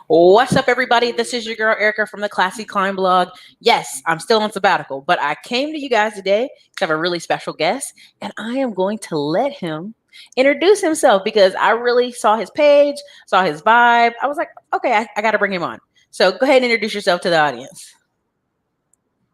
What's up, everybody? This is your girl Ericka from the Classy Climb blog. Yes, I'm still on sabbatical, but I came to you guys today to have a really special guest, and I am going to let him introduce himself because I really saw his page, saw his vibe. I was like, okay, I got to bring him on. So go ahead and introduce yourself to the audience.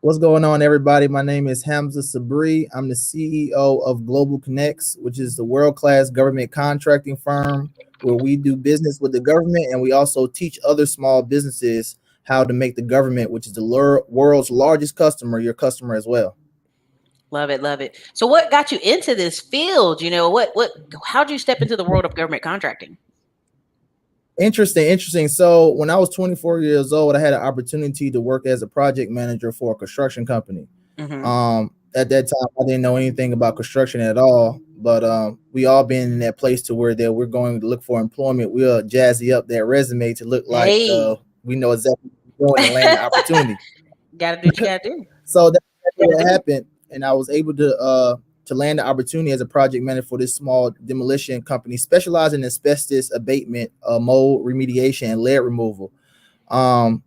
What's going on, everybody? My name is Hamza Sabree. I'm the CEO of Global Connects, which is the world-class government contracting firm where we do business with the government, and we also teach other small businesses how to make the government, which is the world's largest customer, your customer as well. Love it, love it. So what got you into this field? How'd you step into the world of government contracting? Interesting. So when I was 24 years old, I had an opportunity to work as a project manager for a construction company. At that time, I didn't know anything about construction at all, but we all been in that place to where that we're going to look for employment. We'll jazzy up that resume to look like we know exactly what we're doing and land the opportunity. Gotta do what you gotta do. So that's what happened, and I was able to land the opportunity as a project manager for this small demolition company specializing in asbestos abatement, mold remediation, and lead removal. The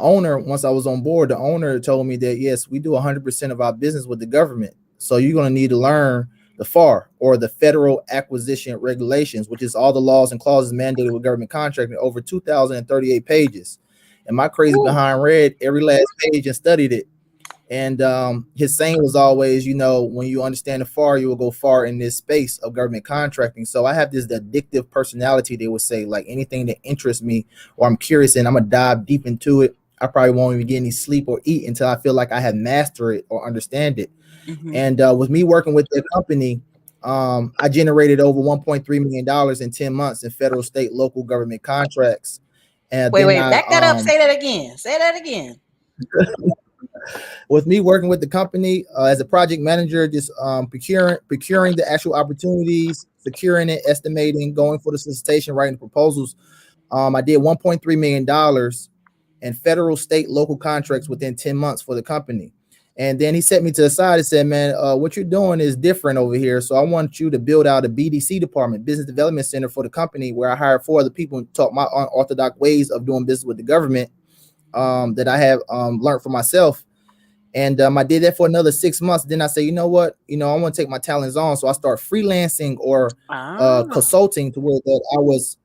owner, once I was on board, the owner told me that, yes, we do 100% of our business with the government. So you're going to need to learn the FAR, or the Federal Acquisition Regulations, which is all the laws and clauses mandated with government contracting, over 2,038 pages. And my crazy behind read every last page and studied it. And his saying was always, when you understand the FAR, you will go far in this space of government contracting. So I have this addictive personality, they would say, like anything that interests me or I'm curious and I'm going to dive deep into it. I probably won't even get any sleep or eat until I feel like I have mastered it or understand it. And with me working with the company, I generated over $1.3 million in 10 months in federal, state, local government contracts. And wait, back that up. Say that again. With me working with the company as a project manager, just procuring the actual opportunities, securing it, estimating, going for the solicitation, writing proposals. I did $1.3 million in federal, state, local contracts within 10 months for the company. And then he set me to the side and said, man, what you're doing is different over here. So I want you to build out a BDC department, business development center, for the company, where I hired 4 other people and taught my unorthodox ways of doing business with the government that I have learned for myself. And I did that for another 6 months. Then I said, you know what? I want to take my talents on. So I start freelancing or consulting, to where that I was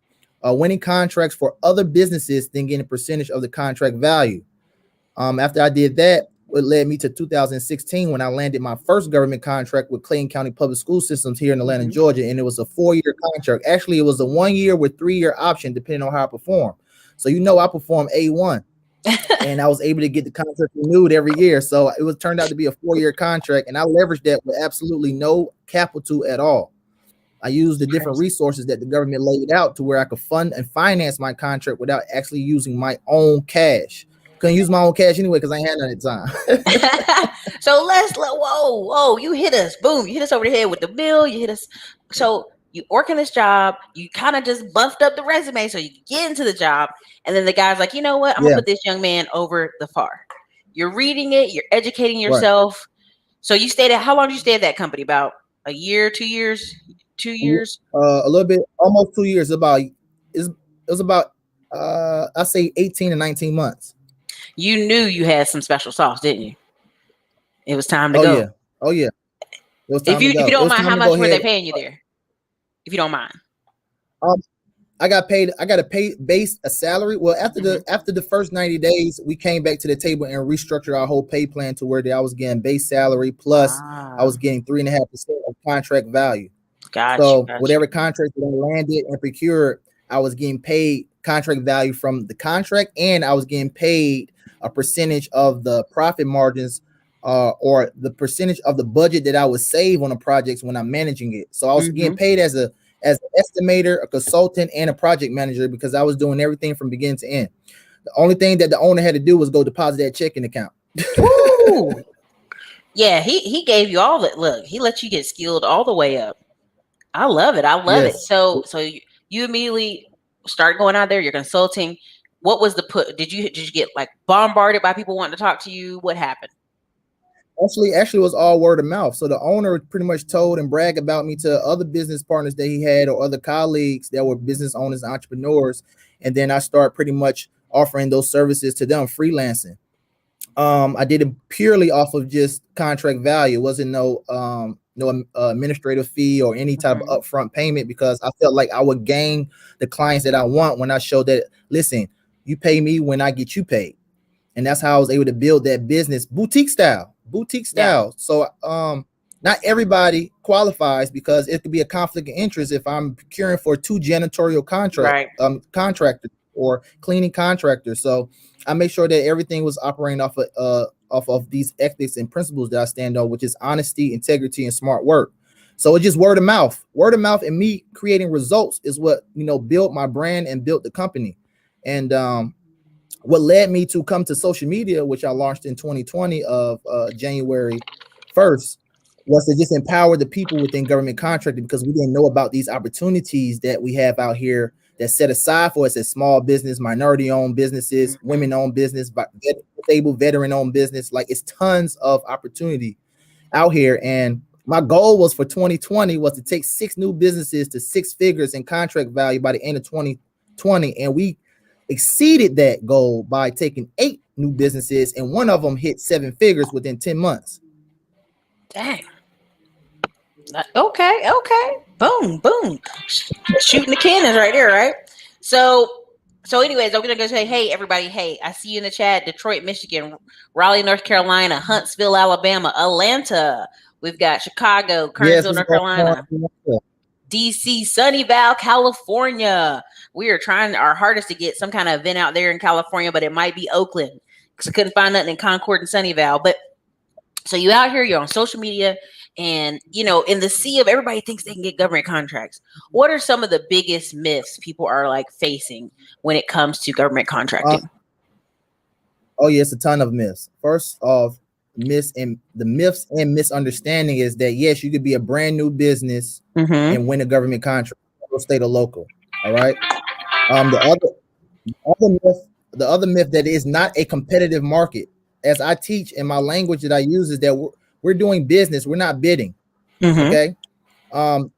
winning contracts for other businesses, then getting a percentage of the contract value. After I did that, it led me to 2016 when I landed my first government contract with Clayton County Public School Systems here in Atlanta, Georgia. And it was a 4-year contract. Actually, it was a 1-year with 3-year option, depending on how I perform. So, I performed A1. And I was able to get the contract renewed every year. So it turned out to be a 4-year contract, and I leveraged that with absolutely no capital at all. I used the different resources that the government laid out to where I could fund and finance my contract without actually using my own cash. Couldn't use my own cash anyway because I ain't had none at the time. So whoa, you hit us. Boom, you hit us over the head with the bill. You hit us. So you working this job, you kind of just buffed up the resume so you get into the job. And then the guy's like, you know what? I'm gonna put this young man over the FAR. You're reading it, you're educating yourself. Right. So you stayed how long did you stay at that company? About a year, 2 years? 2 years? A little bit, almost 2 years. It was about I say 18 to 19 months. You knew you had some special sauce, didn't you? It was time to go. Oh yeah. It was time to go. If you don't mind, how much were they paying you there? If you don't mind. I got a base salary. Well, after the first 90 days, we came back to the table and restructured our whole pay plan to where I was getting base salary plus I was getting 3.5% of contract value. Gotcha. Whatever contract that I landed and procured, I was getting paid contract value from the contract, and I was getting paid a percentage of the profit margins or the percentage of the budget that I would save on the projects when I'm managing it. So I was getting paid as an estimator, a consultant, and a project manager because I was doing everything from beginning to end. The only thing that the owner had to do was go deposit that checking account. Yeah, he gave you all that. Look, he let you get skilled all the way up. I love it. It. So you immediately start going out there. You're consulting. What was the put? Did you get like bombarded by people wanting to talk to you? What happened? Actually, it was all word of mouth. So the owner pretty much told and bragged about me to other business partners that he had or other colleagues that were business owners, entrepreneurs, and then I start pretty much offering those services to them, freelancing. I did it purely off of just contract value. It wasn't no administrative fee or any type of upfront payment, because I felt like I would gain the clients that I want when I show that, listen, you pay me when I get you paid. And that's how I was able to build that business boutique style. Yeah. So not everybody qualifies, because it could be a conflict of interest if I'm procuring for two janitorial Right. contractors or cleaning contractors. So I make sure that everything was operating off of these ethics and principles that I stand on, which is honesty, integrity, and smart work. So it's just word of mouth, and me creating results is what, built my brand and built the company. And what led me to come to social media, which I launched in 2020 of January 1st, was to just empower the people within government contracting, because we didn't know about these opportunities that we have out here that's set aside for us as small business, minority-owned businesses, women-owned business, disabled veteran-owned business. Like, it's tons of opportunity out here. And my goal was for 2020 was to take 6 new businesses to 6 figures in contract value by the end of 2020. And we exceeded that goal by taking 8 new businesses, and one of them hit 7 figures within 10 months. Dang. Okay. Boom, boom. Shooting the cannons right there, right? So anyways, I'm gonna go say, hey everybody, hey, I see you in the chat. Detroit, Michigan, Raleigh, North Carolina, Huntsville, Alabama, Atlanta. We've got Chicago, Kernersville, North Carolina, DC, Sunnyvale, California. We are trying our hardest to get some kind of event out there in California, but it might be Oakland because I couldn't find nothing in Concord and Sunnyvale. But so you out here, you're on social media, and in the sea of everybody thinks they can get government contracts. What are some of the biggest myths people are like facing when it comes to government contracting? Yes, a ton of myths. First off, myths and misunderstanding is that yes, you could be a brand new business and win a government contract, state or local. All right. The other myth that is not a competitive market, as I teach in my language that I use, is that we're doing business, we're not bidding. Okay. And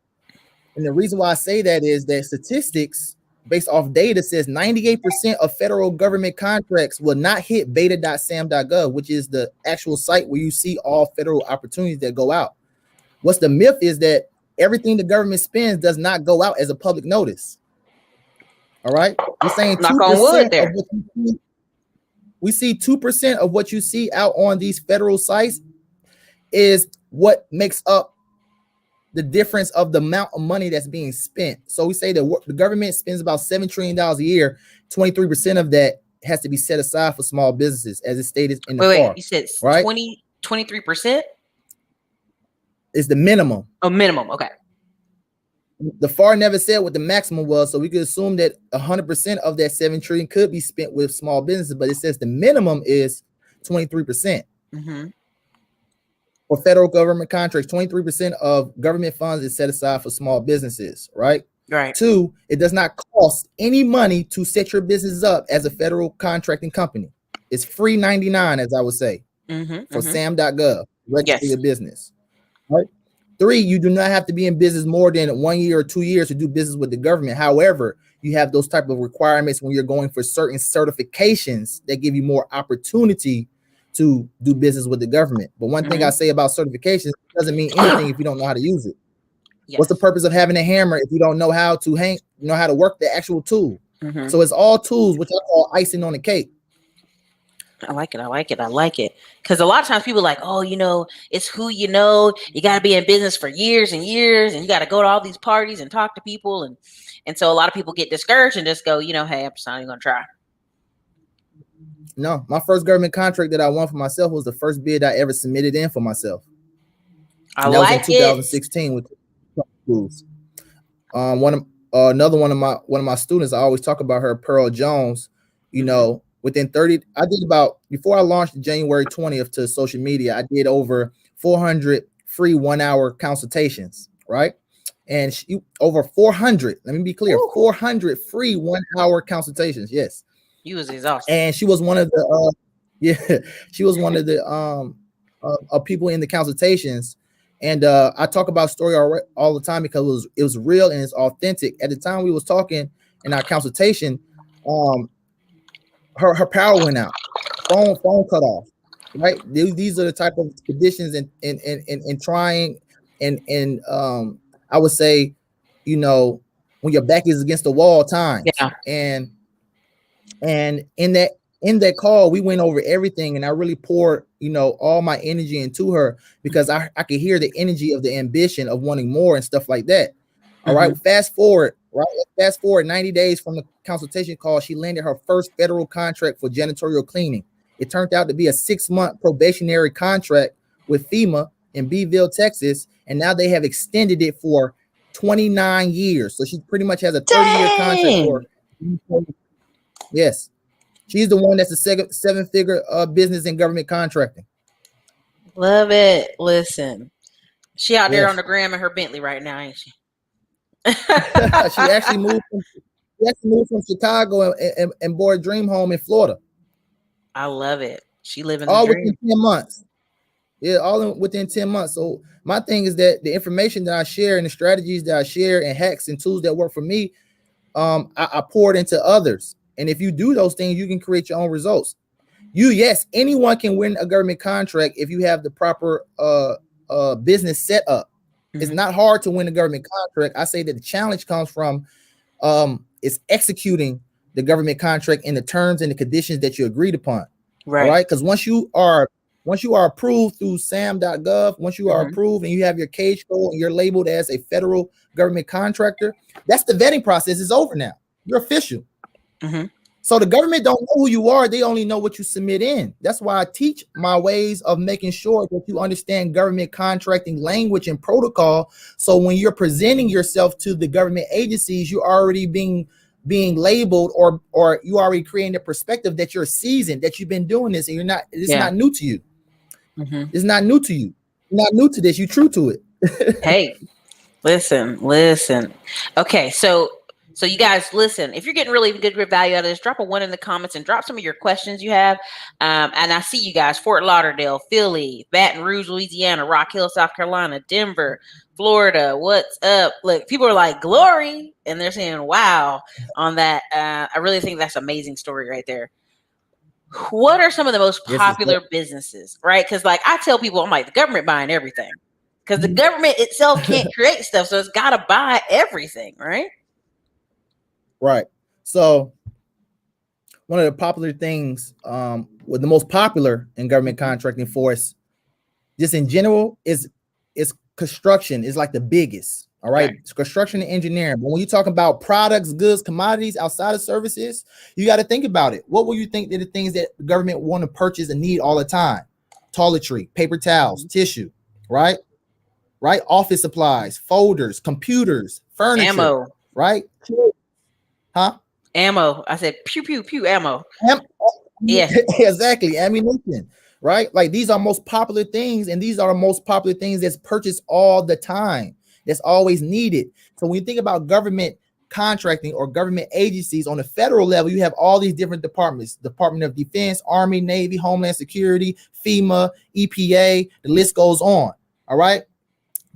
the reason why I say that is that statistics based off data says 98% of federal government contracts will not hit beta.sam.gov, which is the actual site where you see all federal opportunities that go out. What's the myth is that everything the government spends does not go out as a public notice. All right. We're saying 2% of what you see. We see 2% of what you see out on these federal sites is what makes up the difference of the amount of money that's being spent. So we say that the government spends about $7 trillion a year. 23% of that has to be set aside for small businesses, as it stated in the FAR. You said right? 23% is the minimum. Oh, minimum. Okay. The FAR never said what the maximum was, so we could assume that 100% of that $7 trillion could be spent with small businesses, but it says the minimum is 23%. For federal government contracts, 23% of government funds is set aside for small businesses, right? Right. 2, it does not cost any money to set your business up as a federal contracting company. It's free 99, as I would say, for sam.gov, register your business, right? 3, you do not have to be in business more than 1 year or 2 years to do business with the government. However, you have those type of requirements when you're going for certain certifications that give you more opportunity to do business with the government. But one thing I say about certifications, doesn't mean anything if you don't know how to use it. What's the purpose of having a hammer if you don't know how to how to work the actual tool? So it's all tools, which I call icing on the cake. I like it. Because a lot of times people are like, oh, it's who you know. You got to be in business for years and years, and you got to go to all these parties and talk to people. And so a lot of people get discouraged and just go, hey, I'm just not even going to try. No, my first government contract that I won for myself was the first bid I ever submitted in for myself. And that was in 2016 with schools. Another one of my students, I always talk about her, Pearl Jones. Within 30, I did about, before I launched January 20th to social media, I did over 400 free 1-hour consultations, right? And over 400. Let me be clear, 400 free 1-hour consultations. Yes. You was exhausted. And she was one of the of people in the consultations. And I talk about story all the time because it was real and it's authentic. At the time we was talking in our consultation, her power went out, phone cut off. Right, these are the type of conditions and trying and I would say, you know, when your back is against the wall times. Yeah. And in that call, we went over everything, and I really poured, you know, all my energy into her because I could hear the energy of the ambition of wanting more and stuff like that. All right. Fast forward 90 days from the consultation call, she landed her first federal contract for janitorial cleaning. It turned out to be a 6-month probationary contract with FEMA in Beeville, Texas, and now they have extended it for 29 years. So she pretty much has a 30-year contract for. Yes. She's the one that's a seven-figure business and government contracting. Love it. Listen, she out there on the gram in her Bentley right now, ain't she? She actually moved from Chicago and bought a dream home in Florida. I love it. She living all the dream. Within 10 months. Yeah, within 10 months. So my thing is that the information that I share and the strategies that I share and hacks and tools that work for me, I pour it into others. And if you do those things, you can create your own results. Yes, anyone can win a government contract if you have the proper business set up. It's not hard to win a government contract. I say that the challenge comes from is executing the government contract in the terms and the conditions that you agreed upon. Right. All right. Because once you are approved through sam.gov, once you are approved and you have your cage code and you're labeled as a federal government contractor, that's the vetting process is over now. You're official. So the government don't know who you are. They only know what you submit in. That's why I teach my ways of making sure that you understand government contracting language and protocol. So when you're presenting yourself to the government agencies, you're already being labeled or you already creating a perspective that you're seasoned, that you've been doing this and you're not, it's not new to you. It's not new to you. You're not new to this. You're true to it. Hey, listen. Okay. So you guys, listen, if you're getting really good value out of this, drop a 1 in the comments and drop some of your questions you have. And I see you guys, Fort Lauderdale, Philly, Baton Rouge, Louisiana, Rock Hill, South Carolina, Denver, Florida. What's up? Look, people are like, glory. And they're saying, wow, on that. I really think that's an amazing story right there. What are some of the most popular businesses, right? Because like I tell people, I'm like, the government buying everything. Because the government itself can't create stuff. So it's got to buy everything, right? Right. So one of the popular things, with the most popular in government contracting force, just in general, is construction is like the biggest. All right. It's construction and engineering. But when you talk about products, goods, commodities outside of services, you got to think about it. What will you think are the things that the government want to purchase and need all the time? Toiletry, paper towels, tissue, right? Right. Office supplies, folders, computers, furniture, ammo, right? Huh? Ammo. I said pew pew pew ammo. Yes, exactly. Ammunition, right? Like these are most popular things, and these are the most popular things that's purchased all the time. That's always needed. So when you think about government contracting or government agencies on the federal level, you have all these different departments: Department of Defense, Army, Navy, Homeland Security, FEMA, EPA. The list goes on. All right.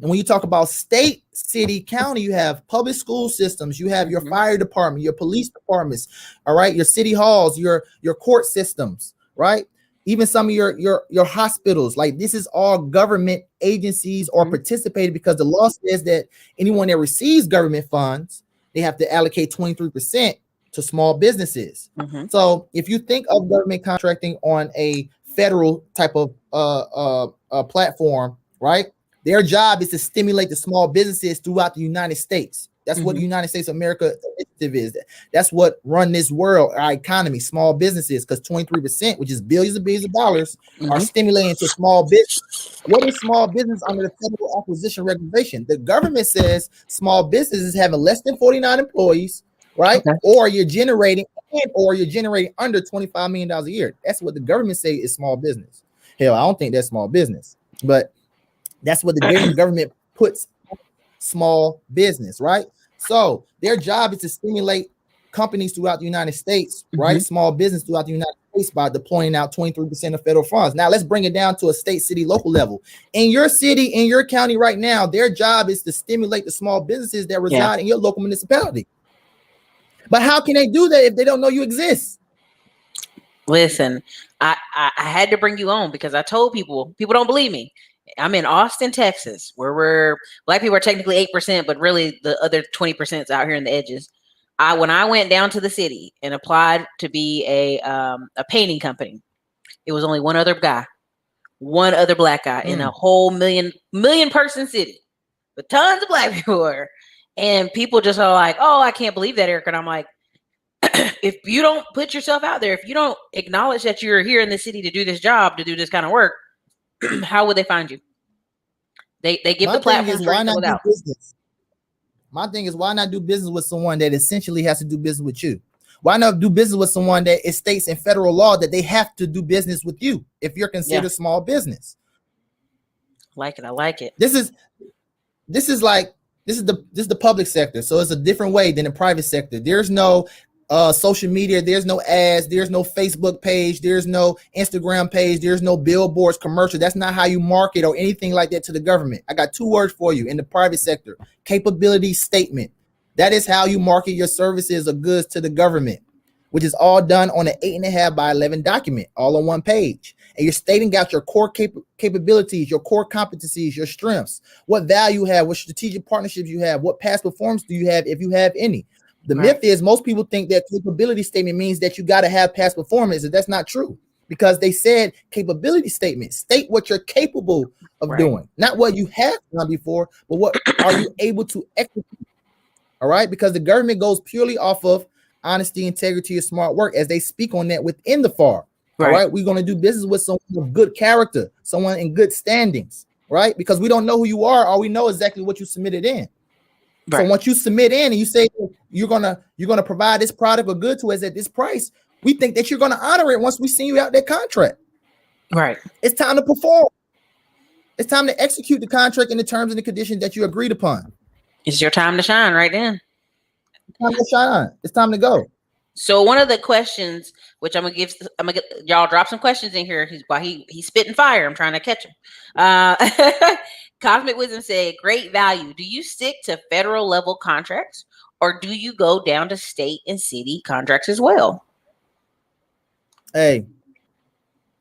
And when you talk about state, city, county, you have public school systems, you have your fire department, your police departments, all right, your city halls, your court systems, right? Even some of your hospitals. Like this is all government agencies or participated because the law says that anyone that receives government funds, they have to allocate 23% to small businesses. So if you think of government contracting on a federal type of platform, right? Their job is to stimulate the small businesses throughout the United States. That's what the United States of America initiative is. That's what run this world, our economy, small businesses, because 23%, which is billions of dollars, are stimulating to small business. What is small business under the Federal Acquisition Regulation? The government says small businesses having less than 49 employees, right? Or you're generating under $25 million a year. That's what the government say is small business. Hell, I don't think that's small business, but that's what the government puts small business, right? So their job is to stimulate companies throughout the United States, right? Small business throughout the United states by deploying out 23% of federal funds. Now let's bring it down to a state, city, local level. In your city, in your county right now, their job is to stimulate the small businesses that reside in your local municipality. But how can they do that if they don't know you exist? Listen, I had to bring you on because I told people don't believe me. I'm in Austin, Texas, where black people are technically 8%, but really the other 20% is out here in the edges. When I went down to the city and applied to be a painting company, it was only one other black guy in a whole million person city with tons of black people. And people just are like, oh, I can't believe that, Ericka. And I'm like, if you don't put yourself out there, if you don't acknowledge that you're here in the city to do this job, to do this kind of work, how would they find you? They give the platform why not do business? My thing is, why not do business with someone that essentially has to do business with you? Why not do business with someone that it states in federal law that they have to do business with you if you're considered small business? I like it. This is the public sector, so it's a different way than the private sector. There's no social media, there's no ads, there's no Facebook page, there's no Instagram page, there's no billboards, commercial. That's not how you market or anything like that to the government. I got 2 words for you in the private sector: capability statement. That is how you market your services or goods to the government, which is all done on an 8.5 by 11 document, all on one page. And you're stating out your core capabilities, your core competencies, your strengths, what value you have, what strategic partnerships you have, what past performance do you have, if you have any. The myth is most people think that capability statement means that you got to have past performance, and that's not true, because they said capability statement, state what you're capable of doing, not what you have done before, but what are you able to execute. All right, because the government goes purely off of honesty, integrity, and smart work, as they speak on that within the FAR. All right, we're going to do business with someone of good character, someone in good standings, right? Because we don't know who you are, or we know exactly what you submitted in. So once you submit in and you say you're gonna provide this product or good to us at this price, we think that you're gonna honor it once we send you out that contract. Right. It's time to perform. It's time to execute the contract in the terms and the conditions that you agreed upon. It's your time to shine right then. It's time to shine. It's time to go. So one of the questions, which I'm gonna get y'all drop some questions in here. He's spitting fire. I'm trying to catch him. Cosmic Wisdom said, great value. Do you stick to federal level contracts, or do you go down to state and city contracts as well? Hey,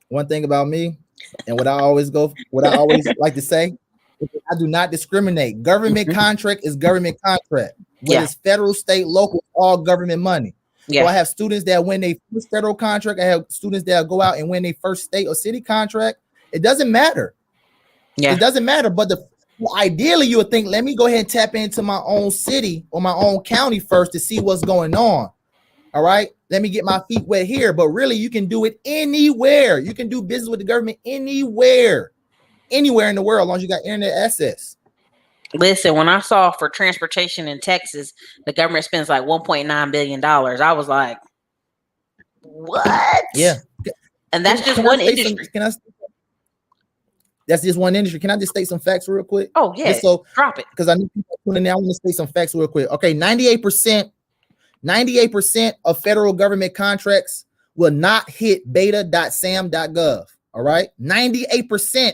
one thing about me, and what I always like to say, I do not discriminate. Government contract is government contract. Whether it's federal, state, local, all government money. So I have students that win their first federal contract. I have students that go out and win their first state or city contract. It doesn't matter. It doesn't matter. But ideally, you would think, let me go ahead and tap into my own city or my own county first to see what's going on. All right. Let me get my feet wet here. But really, you can do it anywhere. You can do business with the government anywhere in the world, as long as you got internet access. Listen, when I saw for transportation in Texas, the government spends like $1.9 billion. I was like, what? Yeah. And that's just one industry. That's just one industry. Can I just state some facts real quick? Oh, yeah. So drop it. Because I need people tuning in. I want to state some facts real quick. Okay, 98% of federal government contracts will not hit beta.sam.gov. All right. 98%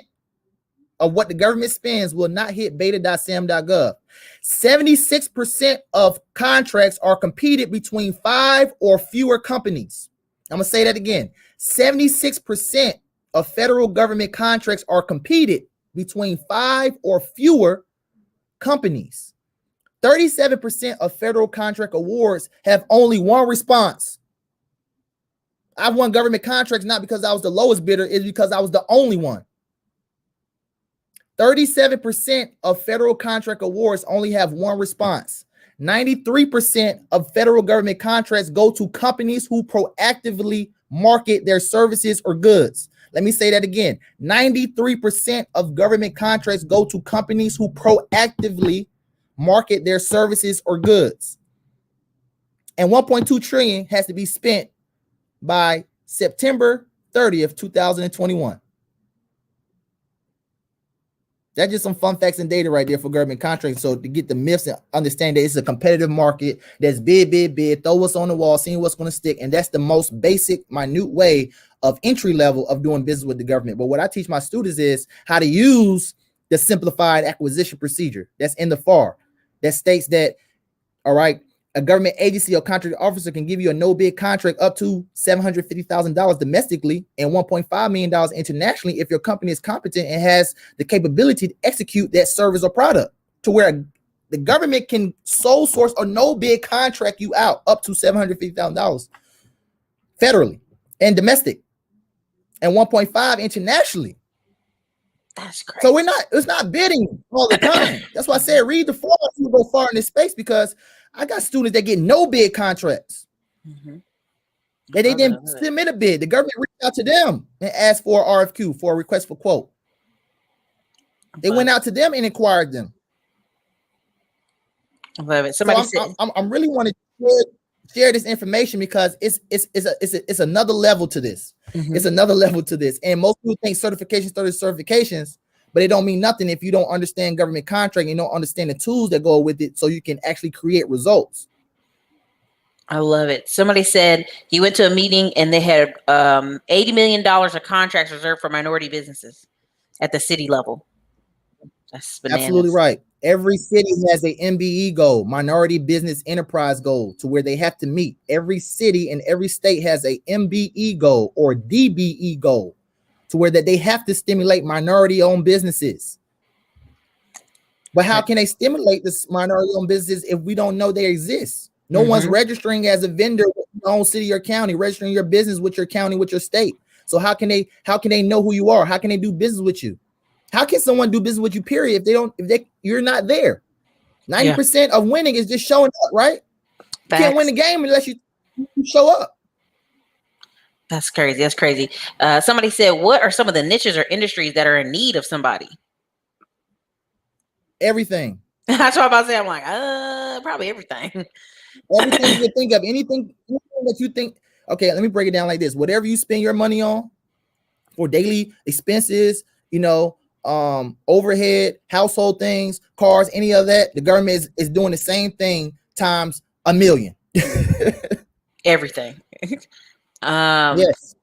of what the government spends will not hit beta.sam.gov. 76% of contracts are competed between 5 or fewer companies. I'm going to say that again. 76% of federal government contracts are competed between 5 or fewer companies. 37% of federal contract awards have only one response. I've won government contracts not because I was the lowest bidder, it's because I was the only one. 37% of federal contract awards only have one response. 93% of federal government contracts go to companies who proactively market their services or goods. Let me say that again. 93% of government contracts go to companies who proactively market their services or goods. And 1.2 trillion has to be spent by September 30th, 2021. That's just some fun facts and data right there for government contracts. So to get the myths and understand that it's a competitive market that's bid, throw what's on the wall, seeing what's going to stick. And that's the most basic, minute way of entry level of doing business with the government. But what I teach my students is how to use the simplified acquisition procedure that's in the FAR that states that, all right, a government agency or contract officer can give you a no bid contract up to $750,000 domestically and $1.5 million internationally if your company is competent and has the capability to execute that service or product, to where the government can sole source or no bid contract you out up to $750,000 federally and domestic and 1.5 internationally. That's crazy. So it's not bidding all the time. That's why I said read the FAR if you go far in this space, because I got students that get no bid contracts. Mm-hmm. And they didn't submit a bid. The government reached out to them and asked for an RFQ, for a request for quote. They went out to them and inquired them. I love it. Somebody said, I'm really want to share this information because it's another level to this. Mm-hmm. It's another level to this. And most people think certifications, but it don't mean nothing if you don't understand government contract and don't understand the tools that go with it so you can actually create results. I love it. Somebody said he went to a meeting and they had $80 million of contracts reserved for minority businesses at the city level. That's bananas. Absolutely right. Every city has a MBE goal, minority business enterprise goal, to where they have to meet. Every city and every state has a MBE goal or DBE goal, to where that they have to stimulate minority-owned businesses. But how can they stimulate this minority-owned businesses if we don't know they exist? No one's registering as a vendor with your own city or county, registering your business with your county, with your state. So how can they know who you are? How can they do business with you? How can someone do business with you, period, you're not there? 90% of winning is just showing up, right? You can't win the game unless you show up. That's crazy. That's crazy. Somebody said, what are some of the niches or industries that are in need of somebody? Everything. That's what I'm about to say. I'm like, probably everything. Everything you can think of, anything that you think. Okay, let me break it down like this. Whatever you spend your money on for daily expenses, overhead, household things, cars, any of that, the government is doing the same thing times 1 million. Everything. Yes.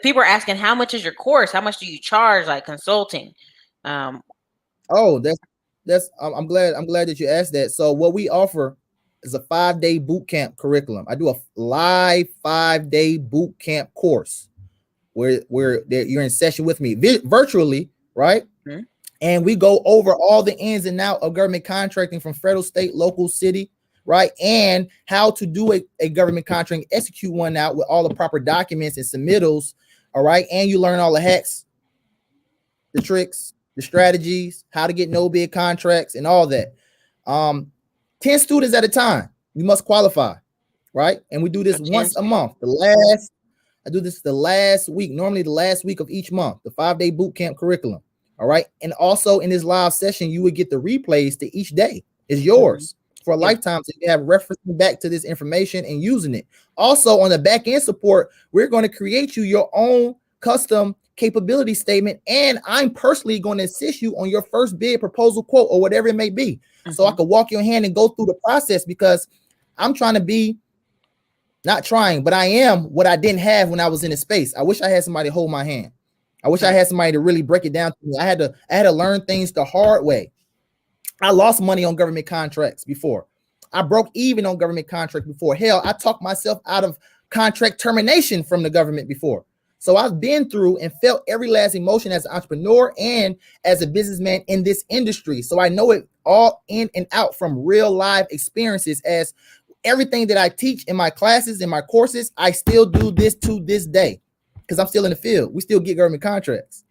People are asking, how much is your course? How much do you charge, like consulting? I'm glad that you asked that. So what we offer is a 5-day boot camp curriculum. I do a live 5-day boot camp course where you're in session with me virtually, right? Mm-hmm. And we go over all the ins and outs of government contracting from federal, state, local, city, right? And how to do a government contract, execute one out with all the proper documents and submittals, all right? And you learn all the hacks, the tricks, the strategies, how to get no bid contracts and all that. 10 students at a time. You must qualify, right? And we do this once a month. I do this the last week, normally the last week of each month, the 5-day boot camp curriculum. All right. And also in this live session, you would get the replays to each day. It's yours for a lifetime. So you have referencing back to this information and using it. Also on the back end support, we're going to create you your own custom capability statement. And I'm personally going to assist you on your first bid, proposal, quote, or whatever it may be. So I could walk your hand and go through the process, because I'm trying to be, not trying, but I am what I didn't have when I was in the space. I wish I had somebody hold my hand. I wish I had somebody to really break it down to me. I had to learn things the hard way. I lost money on government contracts before. I broke even on government contract before. Hell, I talked myself out of contract termination from the government before. So I've been through and felt every last emotion as an entrepreneur and as a businessman in this industry. So I know it all in and out from real live experiences. As everything that I teach in my classes, in my courses, I still do this to this day because I'm still in the field. We still get government contracts.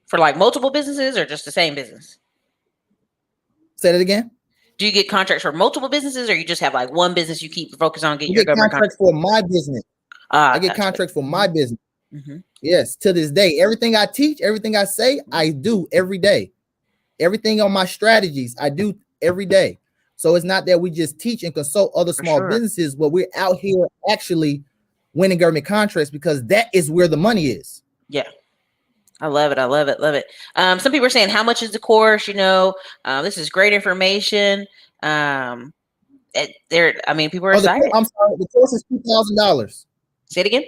For like multiple businesses or just the same business? Say that again. Do you get contracts for multiple businesses, or you just have like one business you keep focused on getting your government contracts for my business? I get contracts for my business. Yes, to this day. Everything I teach, everything I say, I do every day. Everything on my strategies, I do every day. So it's not that we just teach and consult other small businesses, but we're out here actually winning government contracts, because that is where the money is. Yeah. I love it. I love it. Love it. Some people are saying, how much is the course? This is great information. Um, I mean, people are Oh, excited. I'm sorry. The course is $2,000. Say it again.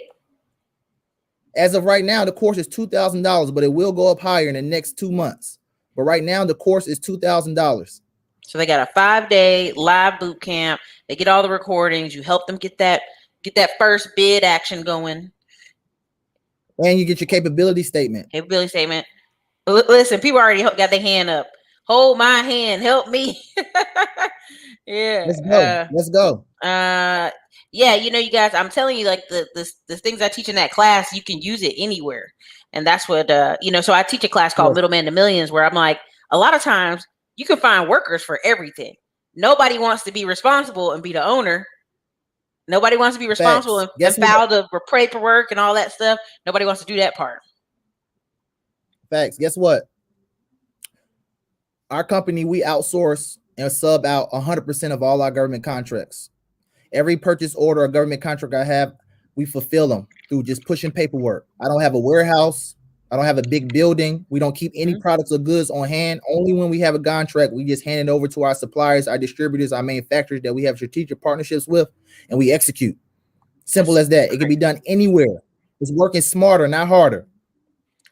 As of right now, the course is $2,000, but it will go up higher in the next 2 months. But right now, the course is $2,000. So they got a 5-day live boot camp. They get all the recordings. You help them get that first bid action going. And you get your capability statement. Capability statement. Listen, people already got their hand up. Hold my hand. Help me. Yeah. Let's go. Let's go. Yeah, you guys, I'm telling you, like the things I teach in that class, you can use it anywhere. And that's what so I teach a class called Middleman to Millions, where I'm like, a lot of times you can find workers for everything. Nobody wants to be responsible and be the owner. Nobody wants to be responsible and file the paperwork and all that stuff. Nobody wants to do that part. Facts. Guess what? Our company, we outsource and sub out 100% of all our government contracts. Every purchase order or government contract I have, we fulfill them through just pushing paperwork. I don't have a warehouse. I don't have a big building. We don't keep any products or goods on hand. Only when we have a contract, we just hand it over to our suppliers, our distributors, our manufacturers that we have strategic partnerships with, and we execute. Simple as that. It can be done anywhere. It's working smarter, not harder.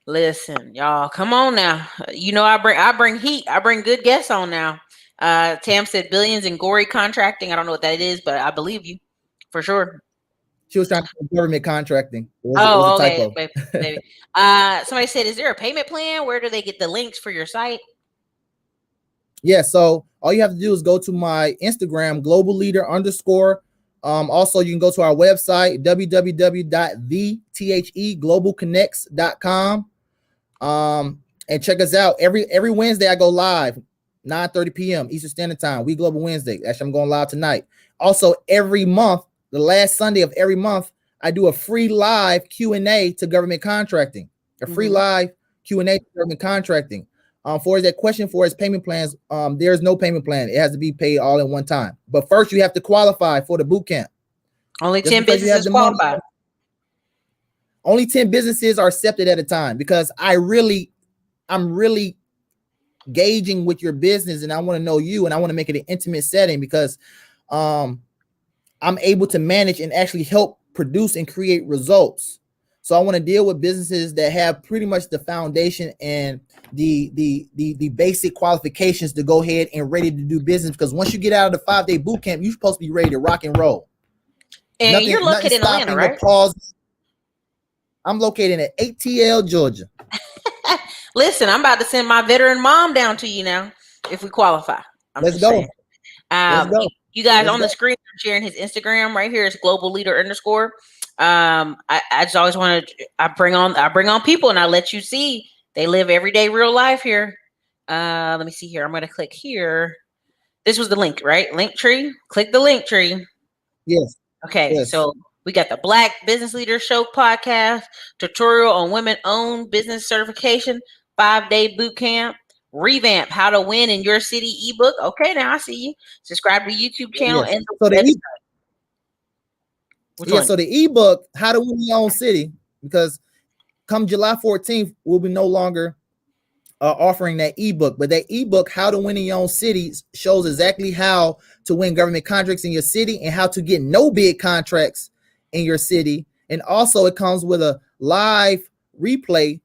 Listen, y'all, come on now. I bring heat. I bring good guests on now. Tam said billions in gory contracting. I don't know what that is, but I believe you for sure. She was trying to do government contracting. It was a typo. Baby. Somebody said, is there a payment plan? Where do they get the links for your site? Yeah, so all you have to do is go to my Instagram, global leader _. Also, you can go to our website, www.theglobalconnects.com. And check us out. Every Wednesday I go live, 9:30 p.m. Eastern Standard Time. We Global Wednesday. Actually, I'm going live tonight. Also, every month, the last Sunday of every month, I do a free live Q&A to government contracting. A free live Q&A to government contracting. For that question for his payment plans, there's no payment plan. It has to be paid all in one time. But first, you have to qualify for the boot camp. Only 10 businesses qualify. Only 10 businesses are accepted at a time, because I'm really gauging with your business, and I want to know you, and I want to make it an intimate setting, because I'm able to manage and actually help produce and create results. So I want to deal with businesses that have pretty much the foundation and the basic qualifications to go ahead and ready to do business. Because once you get out of the 5-day boot camp, you're supposed to be ready to rock and roll. And you're located in Atlanta, right? I'm located in ATL, Georgia. Listen, I'm about to send my veteran mom down to you now if we qualify. Let's go. You guys on the screen, I'm sharing his Instagram right here. It's global leader _. I just always want to. I bring on people, and I let you see they live everyday real life here. Let me see here. I'm going to click here. This was the link, right? Link tree. Click the link tree. Yes. Okay. Yes. So we got the Black Business Leaders Show podcast, tutorial on women-owned business certification, 5-day boot camp, revamp how to win in your city ebook. Okay, now I see you. Subscribe to the YouTube channel and the website. So the ebook, How to Win Your Own City, because come July 14th, we'll be no longer offering that ebook. But that ebook, How to Win in Your Own City, shows exactly how to win government contracts in your city and how to get no bid contracts in your city. And also it comes with a live replay,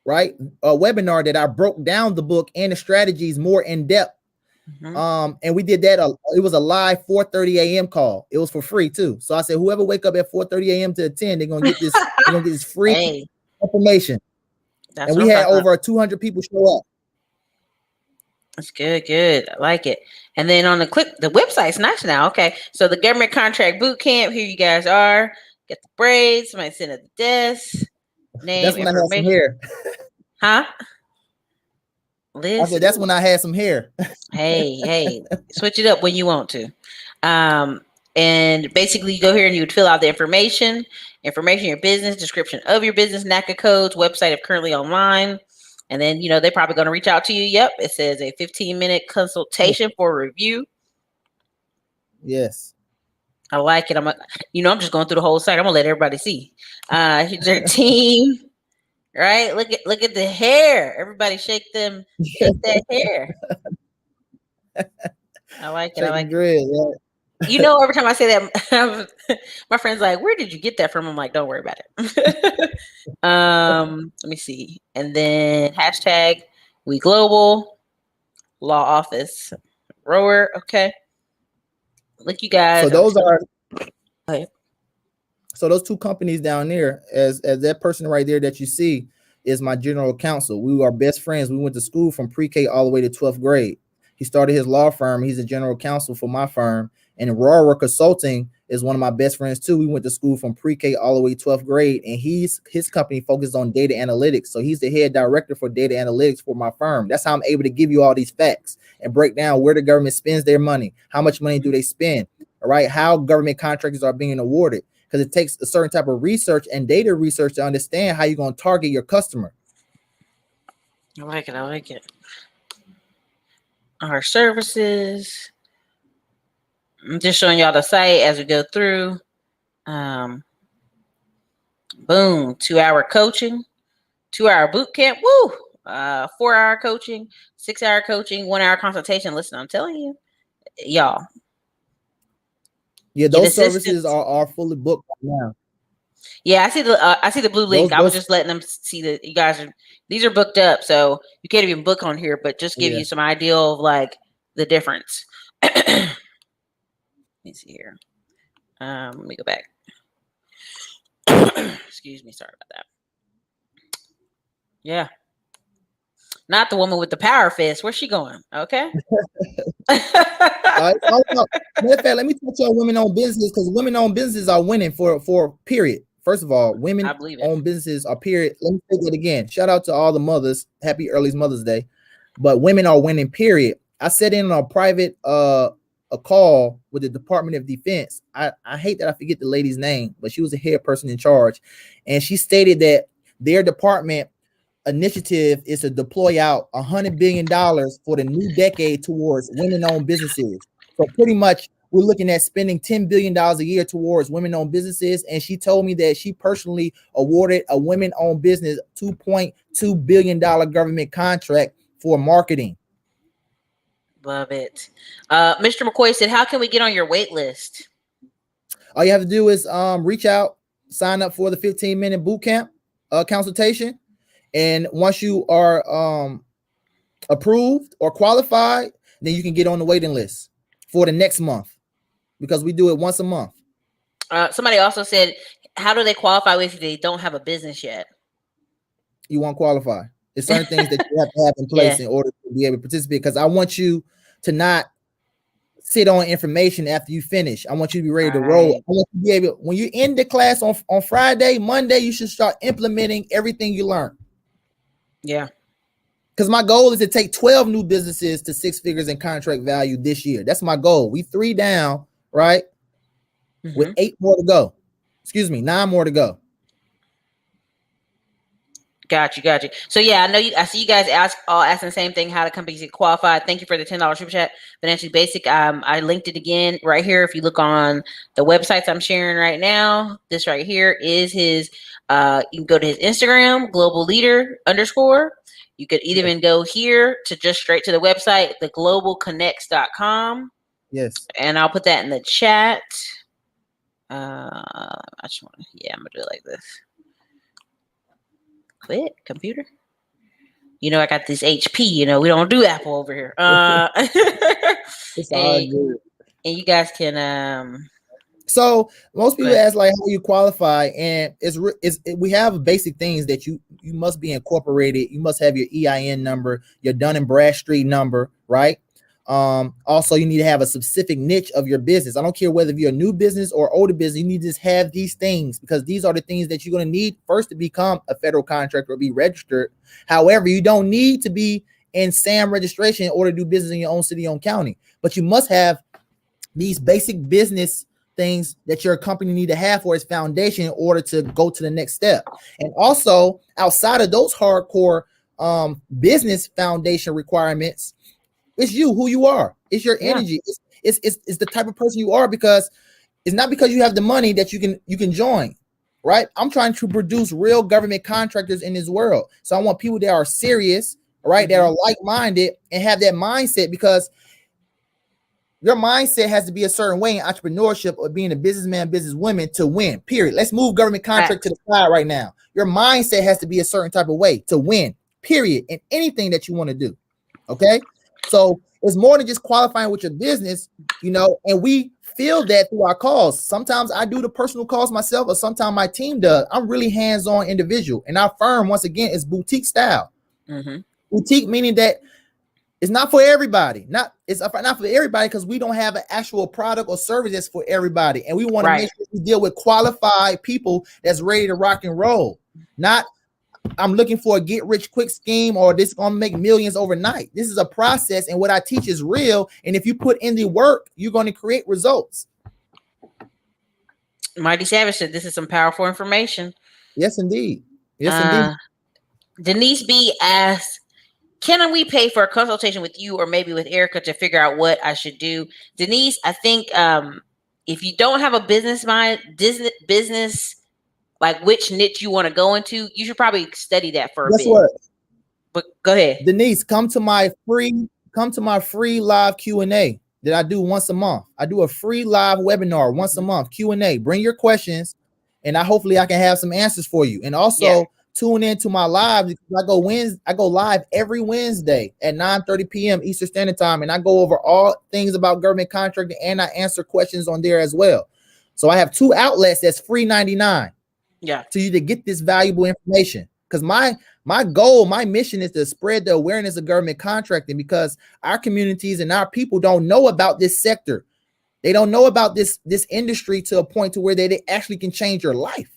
right? A webinar that I broke down the book and the strategies more in depth. And we did that. It was a live 4:30 a.m. call. It was for free too. So I said, whoever wake up at 4:30 a.m. to attend, they're gonna get this. They're gonna get this free information. And we had over 200 people show up. That's good. Good. I like it. And then on the website's nice now. Okay. So the government contract boot camp. Here you guys are. Get the braids. Somebody sitting at the desk. Name. That's when I had some hair. Huh? I said that's when I had some hair. hey, switch it up when you want to. And basically you go here and you would fill out the information, your business, description of your business, NACA codes, website if currently online. And then, they're probably going to reach out to you. Yep. It says a 15-minute consultation for review. Yes. I like it. I'm just going through the whole site. I'm going to let everybody see. Here's their team. Right? Look at the hair. Everybody shake that hair. I like it. I Shaking like it. dread. Yeah. You know, every time I say that, my friend's like, "Where did you get that from?" I'm like, "Don't worry about it." Let me see, and then hashtag We Global Law Office Rower. Okay, look, you So guys are those so. are Okay. so those two companies down there, as that person right there that you see is my general counsel. We were best friends. We went to school from pre-K all the way to 12th grade. He started his law firm. He's a general counsel for my firm. And Aurora Consulting is one of my best friends too. We went to school from pre-K all the way to 12th grade, and his company focuses on data analytics. So he's the head director for data analytics for my firm. That's how I'm able to give you all these facts and break down where the government spends their money, how much money do they spend, all right, how government contractors are being awarded, because it takes a certain type of research and data research to understand how you're going to target your customer. I like it. I like it. Our services. I'm just showing y'all the site as we go through. Boom, 2-hour coaching, 2-hour boot camp. Woo! 4-hour coaching, 6-hour coaching, 1-hour consultation. Listen, I'm telling you, y'all. Yeah, those services are fully booked right now. Yeah, I see the blue link. I was just letting them see that you guys are, these are booked up, so you can't even book on here, but just give you some idea of like the difference. Let me see here. Let me go back. Excuse me, sorry about that. Yeah. Not the woman with the power fist. Where's she going? Okay. Matter of fact, let me touch on women-owned businesses, because women-owned businesses are winning for period. First of all, women-owned businesses are period. Let me say that again. Shout out to all the mothers. Happy early Mother's Day. But women are winning, period. I sat in on a private a call with the Department of Defense. I hate that I forget the lady's name, but she was a head person in charge. And she stated that their department initiative is to deploy out $100 billion for the new decade towards women-owned businesses. So pretty much we're looking at spending $10 billion a year towards women-owned businesses. And she told me that she personally awarded a women-owned business $2.2 billion government contract for marketing. Love it. Mr. McCoy said, how can we get on your wait list? All you have to do is reach out, sign up for the 15-minute boot camp consultation. And once you are approved or qualified, then you can get on the waiting list for the next month, because we do it once a month. Somebody also said, how do they qualify if they don't have a business yet? You won't qualify. It's certain things that you have to have in place in order to be able to participate, because I want you to not sit on information after you finish. I want you to be ready to roll. I want you to be able, when you end the class on Friday, Monday, you should start implementing everything you learn. Yeah. Because my goal is to take 12 new businesses to 6 figures in contract value this year. That's my goal. We 3 down, right? Mm-hmm. With 8 more to go. Excuse me, 9 more to go. Got you. So yeah, I see you guys asking the same thing, how the companies get qualified. Thank you for the $10 super chat. Financially Basic. I linked it again right here. If you look on the websites I'm sharing right now, this right here is his. You can go to his Instagram, Global Leader _ You could even go here to just straight to the website, theglobalconnects.com. Yes. And I'll put that in the chat. I'm gonna do it like this. Quit computer. I got this HP. We don't do Apple over here. It's all good. And you guys can. So most people ask like how you qualify, and we have basic things that you must be incorporated. You must have your EIN number, your Dun and Bradstreet number, right? Also, you need to have a specific niche of your business. I don't care whether you're a new business or older business, you need to just have these things, because these are the things that you're going to need first to become a federal contractor or be registered. However, you don't need to be in SAM registration in order to do business in your own city, own county, but you must have these basic business things that your company need to have for its foundation in order to go to the next step. And also, outside of those hardcore business foundation requirements, it's you, who you are. It's your energy. It's the type of person you are, because it's not because you have the money that you can join, right? I'm trying to produce real government contractors in this world. So I want people that are serious, right? That are like-minded and have that mindset, because your mindset has to be a certain way in entrepreneurship or being a businessman, businesswoman to win, period. Let's move government contract to the side right now. Your mindset has to be a certain type of way to win, period, in anything that you want to do. Okay. So it's more than just qualifying with your business, you know, and we feel that through our calls. Sometimes I do the personal calls myself, or sometimes my team does. I'm really hands-on individual, and our firm, once again, is boutique style. Boutique meaning that it's not for everybody. It's not for everybody because we don't have an actual product or service that's for everybody. And we want to make sure we deal with qualified people that's ready to rock and roll. Not, I'm looking for a get rich quick scheme or this is going to make millions overnight. This is a process, and what I teach is real. And if you put in the work, you're going to create results. Mighty Savage said this is some powerful information. Yes, indeed. Yes, indeed. Denise B asked, can we pay for a consultation with you or maybe with Ericka to figure out what I should do? Denise, I think if you don't have a business like which niche you want to go into, you should probably study that for a bit. What? But go ahead, Denise. Come to my free live Q&A that I do once a month. I do a free live webinar once a month, Q&A. Bring your questions, and hopefully I can have some answers for you. And also tune into my live. I go live every Wednesday at 9:30 p.m. Eastern Standard Time, and I go over all things about government contracting, and I answer questions on there as well. So I have 2 outlets that's free 99. To you to get this valuable information, because my goal, my mission is to spread the awareness of government contracting, because our communities and our people don't know about this sector. They don't know about this industry to a point to where they actually can change your life.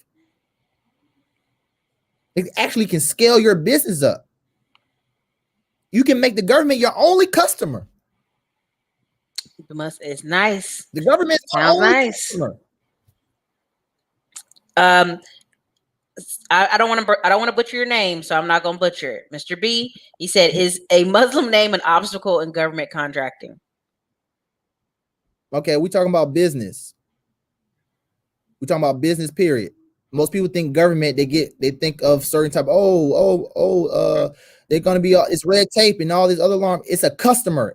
It actually can scale your business up. You can make the government your only customer. It's nice. The government sounds nice. Customer. I don't want to butcher your name, so I'm not going to butcher it. Mr. B, he said, is a Muslim name an obstacle in government contracting? Okay, we're talking about business. We're talking about business, period. Most people think government, they think of certain type of, they're going to be, it's red tape and all these other alarms. It's a customer.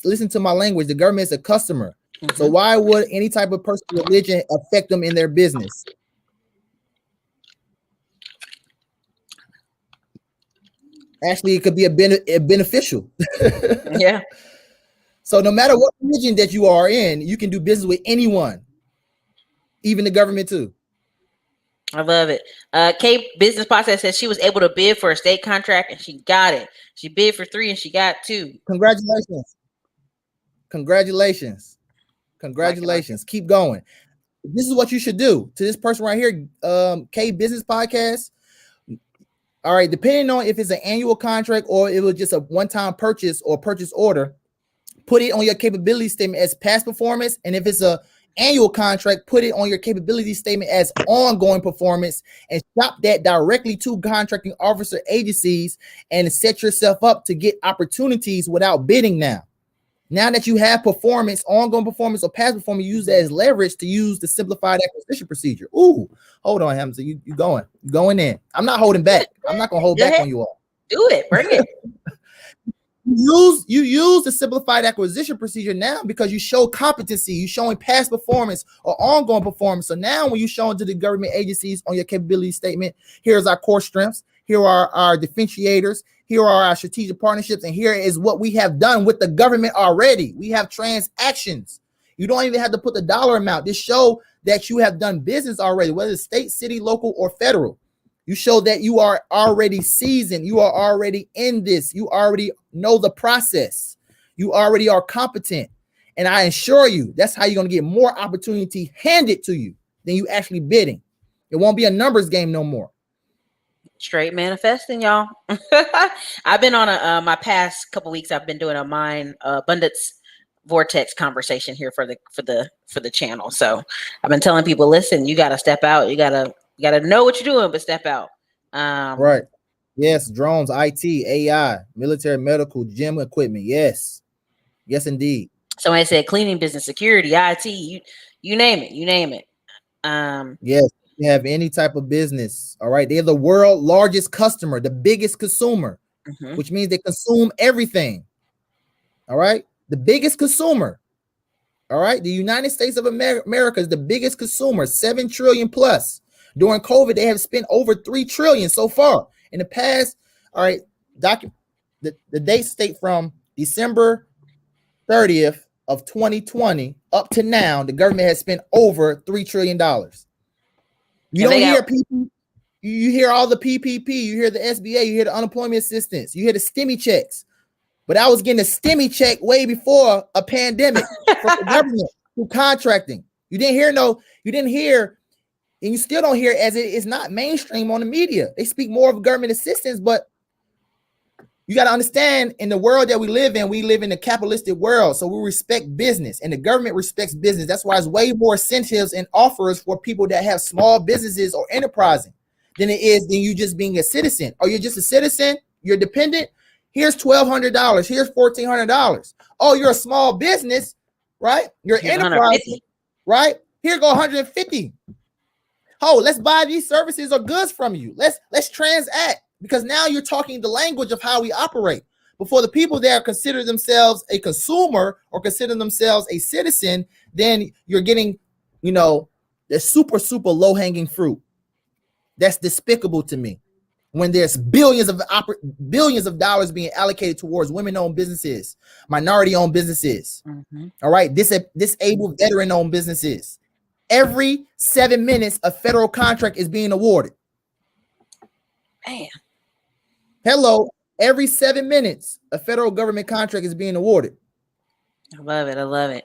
Listen to my language. The government is a customer. So why would any type of personal religion affect them in their business? Actually, it could be a beneficial. Yeah. So no matter what religion that you are in, you can do business with anyone, even the government too. I love it. Kate Business Process says she was able to bid for a state contract and she got it. She bid for 3 and she got 2. Congratulations. Congratulations. Congratulations. Keep going. This is what you should do to this person right here, K Business Podcast. All right, depending on if it's an annual contract or it was just a one-time purchase or purchase order, put it on your capability statement as past performance. And if it's a annual contract, put it on your capability statement as ongoing performance, and shop that directly to contracting officer agencies and set yourself up to get opportunities without bidding now. Now that you have performance, ongoing performance or past performance, use that as leverage to use the simplified acquisition procedure. Ooh, hold on, Hamza. You going in. I'm not holding back. I'm not going to hold back on you all. Do it. Bring it. You use the simplified acquisition procedure now because you show competency. You showing past performance or ongoing performance. So now when you show it to the government agencies on your capability statement, here's our core strengths. Here are our differentiators. Here are our strategic partnerships. And here is what we have done with the government already. We have transactions. You don't even have to put the dollar amount. This show that you have done business already, whether it's state, city, local, or federal. You show that you are already seasoned. You are already in this. You already know the process. You already are competent. And I assure you, that's how you're going to get more opportunity handed to you than you actually bidding. It won't be a numbers game no more. Straight manifesting, y'all. I've been on my past couple weeks. I've been doing a mind abundance vortex conversation here for the channel. So I've been telling people, listen, you got to step out. You got to know what you're doing, but step out. Right. Yes. Drones, IT, AI, military, medical, gym equipment. Yes. Yes, indeed. Somebody said cleaning business, security, IT, you name it. Yes. you have any type of business, all right, they're the world largest customer, the biggest consumer, which means they consume everything. All right, the biggest consumer. All right, the United States of America is the biggest consumer, 7 trillion plus. During COVID, they have spent over 3 trillion so far in the past. All right, the dates state from December 30th of 2020 up to now, the government has spent over $3 trillion. You don't hear people, you hear all the PPP, you hear the SBA, you hear the unemployment assistance, you hear the stimmy checks. But I was getting a stimmy check way before a pandemic from the government through contracting. You didn't hear, and you still don't hear it, as it is not mainstream on the media. They speak more of government assistance, but you got to understand, in the world that we live in a capitalistic world. So we respect business, and the government respects business. That's why there's way more incentives and offers for people that have small businesses or enterprising than you just being a citizen. Or you're just a citizen, you're dependent. Here's $1,200. Here's $1,400. Oh, you're a small business, right? You're enterprise, right? Here go 150. Oh, let's buy these services or goods from you. Let's transact, because now you're talking the language of how we operate. But for the people that consider themselves a consumer or consider themselves a citizen, then you're getting, the super low hanging fruit. That's despicable to me. When there's billions of dollars being allocated towards women-owned businesses, minority-owned businesses, all right, disabled veteran-owned businesses. Every 7 minutes, a federal contract is being awarded. Man. Hello, every 7 minutes, a federal government contract is being awarded. I love it.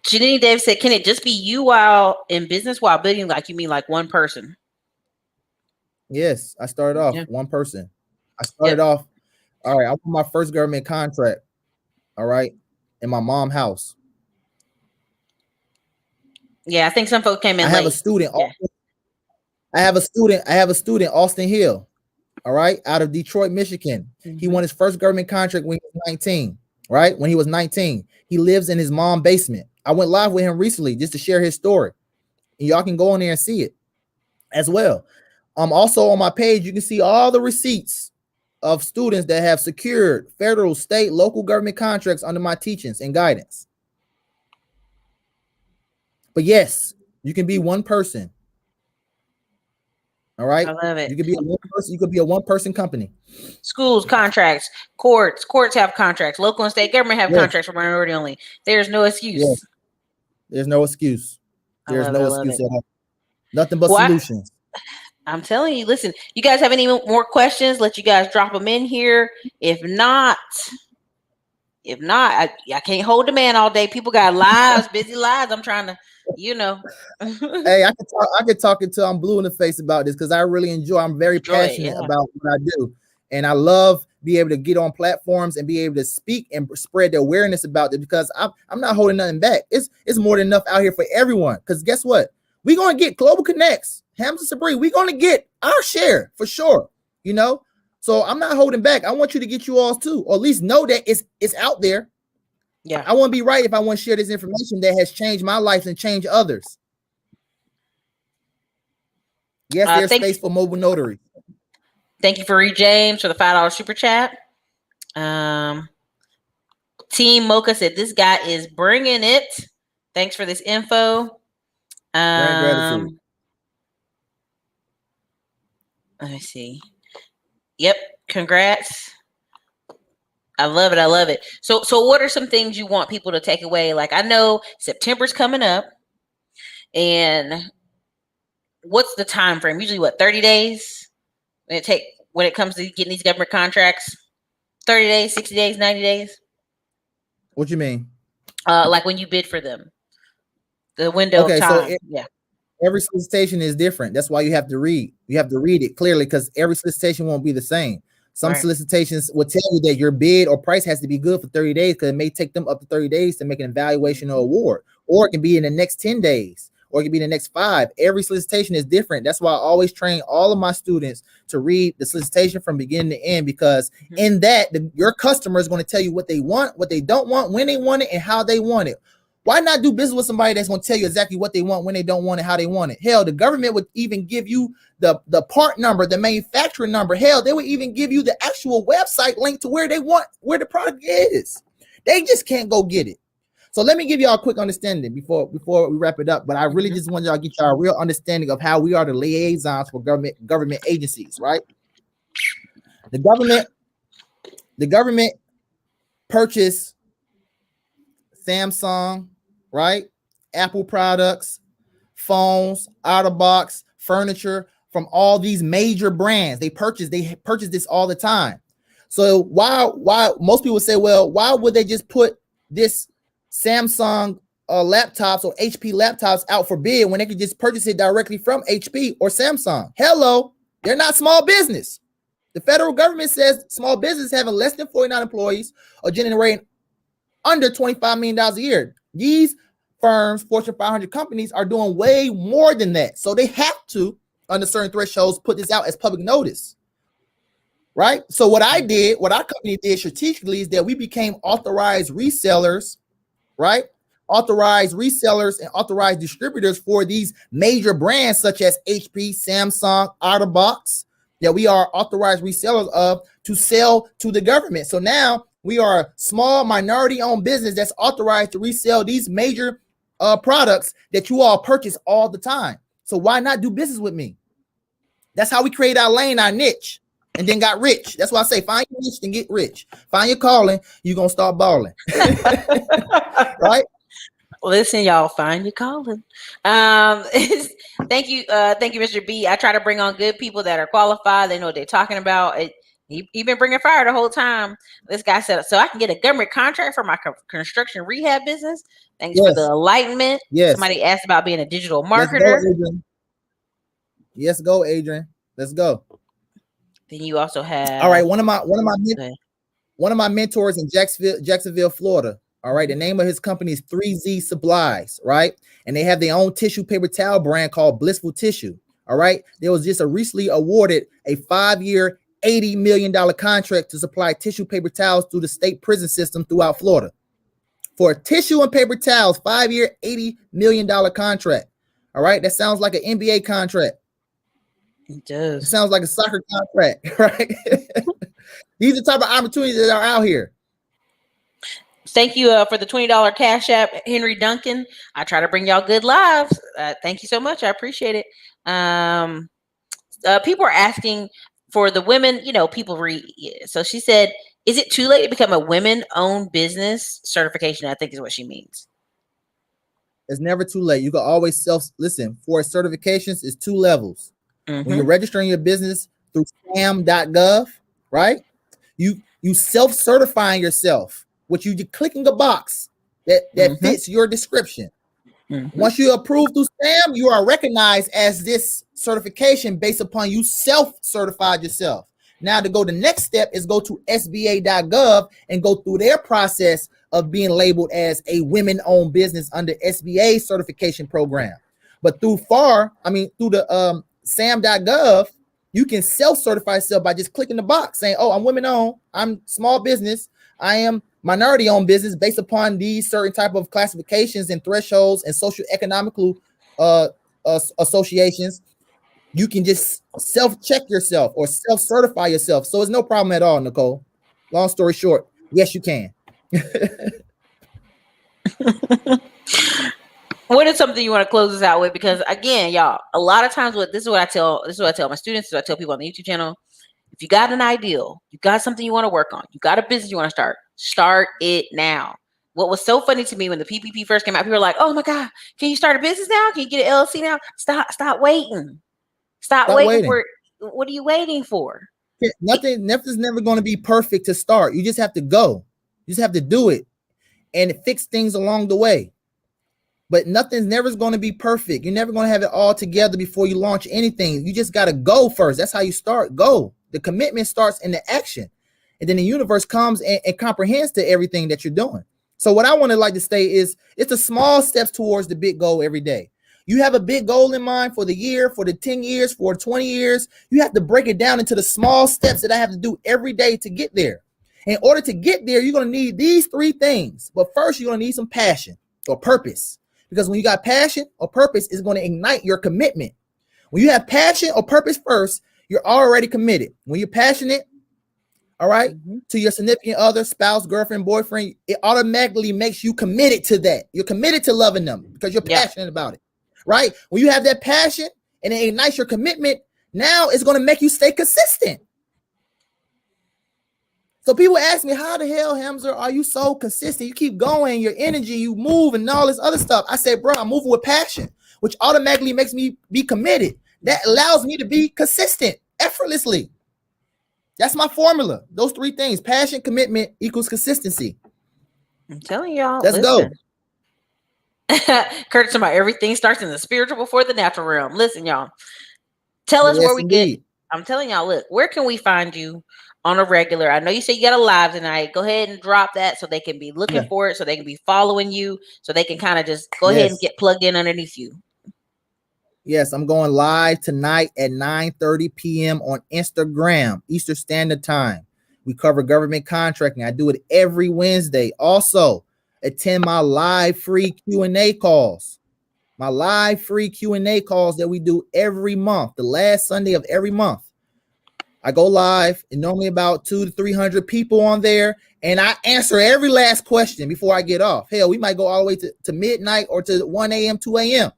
Janine Davis said, can it just be you while in business while building? Like, you mean like one person? Yes, I started off one person. I started off, all right, I want my first government contract, all right, in my mom's house. Yeah, I think some folks came in late. I have a student, Austin Hill, all right, out of Detroit, Michigan. He won his first government contract when he was 19, right? When he was 19. He lives in his mom's basement. I went live with him recently just to share his story. And y'all can go in there and see it as well. Also on my page, you can see all the receipts of students that have secured federal, state, local government contracts under my teachings and guidance. But yes, you can be one person. All right. I love it. You could be a one person. You could be a one-person company. Schools, contracts, courts have contracts. Local and state government have contracts for minority only. There's no excuse. Yes. There's no excuse. There's no excuse at all. Nothing but solutions. I'm telling you, listen, you guys have any more questions? Let you guys drop them in here. If not, I can't hold the man all day. People got lives, busy lives. I'm trying to, Hey, I could talk until I'm blue in the face about this, because I really enjoy. I'm very passionate about what I do, and I love being able to get on platforms and be able to speak and spread the awareness about it, because I'm not holding nothing back. It's more than enough out here for everyone. Because guess what? We're gonna get global connects. Hamza Sabree, we're going to get our share for sure, So I'm not holding back. I want you to get you all too, or at least know that it's out there. Yeah. I want to be right if I want to share this information that has changed my life and changed others. Yes, there's space for mobile notary. Thank you for James for the $5 super chat. Team Mocha said, this guy is bringing it. Thanks for this info. Gratitude. Let me see. Yep. Congrats. I love it. So what are some things you want people to take away? Like, I know September's coming up, and what's the time frame? Usually 30 days when it comes to getting these government contracts? 30 days, 60 days, 90 days? What you mean? Like when you bid for them. The window of time. Every solicitation is different. That's why you have to read. You have to read it clearly, because every solicitation won't be the same. Some solicitations will tell you that your bid or price has to be good for 30 days, because it may take them up to 30 days to make an evaluation or award, or it can be in the next 10 days, or it can be in the next 5. Every solicitation is different. That's why I always train all of my students to read the solicitation from beginning to end, because in that, your customer is going to tell you what they want, what they don't want, when they want it, and how they want it. Why not do business with somebody that's going to tell you exactly what they want, when they don't want it, how they want it? Hell, the government would even give you the part number, the manufacturer number. Hell, they would even give you the actual website link to where the product is. They just can't go get it. So let me give y'all a quick understanding before we wrap it up. But I really just want y'all to get y'all a real understanding of how we are the liaisons for government agencies, right? The government purchased Samsung, right? Apple products, phones, out of box, furniture from all these major brands. They purchase this all the time. So why most people say, well, why would they just put this Samsung laptops or HP laptops out for bid when they could just purchase it directly from HP or Samsung? Hello, they're not small business. The federal government says small business having less than 49 employees or generating under $25 million a year. These firms, Fortune 500 companies, are doing way more than that. So they have to, under certain thresholds, put this out as public notice. Right? So what our company did strategically is that we became authorized resellers, right? Authorized resellers and authorized distributors for these major brands such as HP, Samsung, OtterBox, that we are authorized resellers of to sell to the government. So now we are a small minority-owned business that's authorized to resell these major products that you all purchase all the time. So why not do business with me? That's how we create our lane, our niche, and then got rich. That's why I say find your niche and get rich. Find your calling, you're going to start balling. Right? Listen, y'all, find your calling. Thank you, Mr. B. I try to bring on good people that are qualified. They know what they're talking about. He been bringing fire the whole time. This guy said, so I can get a government contract for my construction rehab business. Thanks for the enlightenment. Yes. Somebody asked about being a digital marketer. Let's go, Adrian. Let's go. Then you also have. All right, one of my mentors in Jacksonville, Florida. All right, the name of his company is 3Z Supplies, right? And they have their own tissue paper towel brand called Blissful Tissue. All right, there was just recently awarded a 5-year, $80 million contract to supply tissue paper towels through the state prison system throughout Florida. For tissue and paper towels, 5-year, $80 million contract. All right, that sounds like an NBA contract. It does. It sounds like a soccer contract, right? These are the type of opportunities that are out here. Thank you for the $20 Cash App, Henry Duncan. I try to bring y'all good lives. Thank you so much. I appreciate it. People are asking for the women, people read. So she said, is it too late to become a women-owned business certification? I think is what she means. It's never too late. You can always listen, for certifications, it's 2 levels. Mm-hmm. When you're registering your business through sam.gov, right? You self-certifying yourself, which you clicking a box that fits your description. Mm-hmm. Once you approve through SAM, you are recognized as this certification based upon you self-certified yourself. Now to go the next step is go to sba.gov and go through their process of being labeled as a women-owned business under SBA certification program. But through the sam.gov, you can self-certify yourself by just clicking the box saying, oh, I'm women-owned, I'm small business, I am minority-owned business based upon these certain type of classifications and thresholds and social economical associations. You can just self-check yourself or self-certify yourself. So it's no problem at all, Nicole. Long story short, yes, you can. What is something you want to close this out with? Because again, y'all, a lot of times this is what I tell my students, this is what I tell people on the YouTube channel. If you got an ideal, you got something you want to work on, you got a business you want to start it now. What was so funny to me when the PPP first came out, people were like, oh my God, can you start a business now? Can you get an LLC now? Stop waiting. Stop waiting for it. What are you waiting for? Nothing's never going to be perfect to start. You just have to go. You just have to do it and fix things along the way. But nothing's never going to be perfect. You're never going to have it all together before you launch anything. You just got to go first. That's how you start. Go. The commitment starts in the action. And then the universe comes and comprehends to everything that you're doing. So what I want to like to say is it's the small steps towards the big goal every day. You have a big goal in mind for the year, for the 10 years, for 20 years. You have to break it down into the small steps that I have to do every day to get there. In order to get there, you're going to need these 3 things. But first, you're going to need some passion. or purpose. Because when you got passion or purpose, it's going to ignite your commitment. When you have passion or purpose first, you're already committed. When you're passionate, all right, to your significant other, spouse, girlfriend, boyfriend, it automatically makes you committed to that. You're committed to loving them because you're passionate about it, right? When you have that passion and it ignites your commitment, now it's going to make you stay consistent. So people ask me, how the hell, Hamza, are you so consistent? You keep going, your energy, you move and all this other stuff. I said, bro, I'm moving with passion, which automatically makes me be committed. That allows me to be consistent effortlessly. That's my formula. Those three things: passion, commitment equals consistency. I'm telling y'all. Let's go. Curtis, about everything starts in the spiritual before the natural realm. Listen, y'all. Tell us where we get. I'm telling y'all, look, where can we find you on a regular? I know you say you got a live tonight. Go ahead and drop that so they can be looking for it, so they can be following you, so they can kind of just go ahead and get plugged in underneath you. Yes, I'm going live tonight at 9:30 p.m. on Instagram, Eastern Standard Time. We cover government contracting. I do it every Wednesday. Also, attend my live free Q&A calls. My live free Q&A calls that we do every month, the last Sunday of every month. I go live, and normally about 200 to 300 people on there, and I answer every last question before I get off. Hell, we might go all the way to midnight or to 1 a.m., 2 a.m.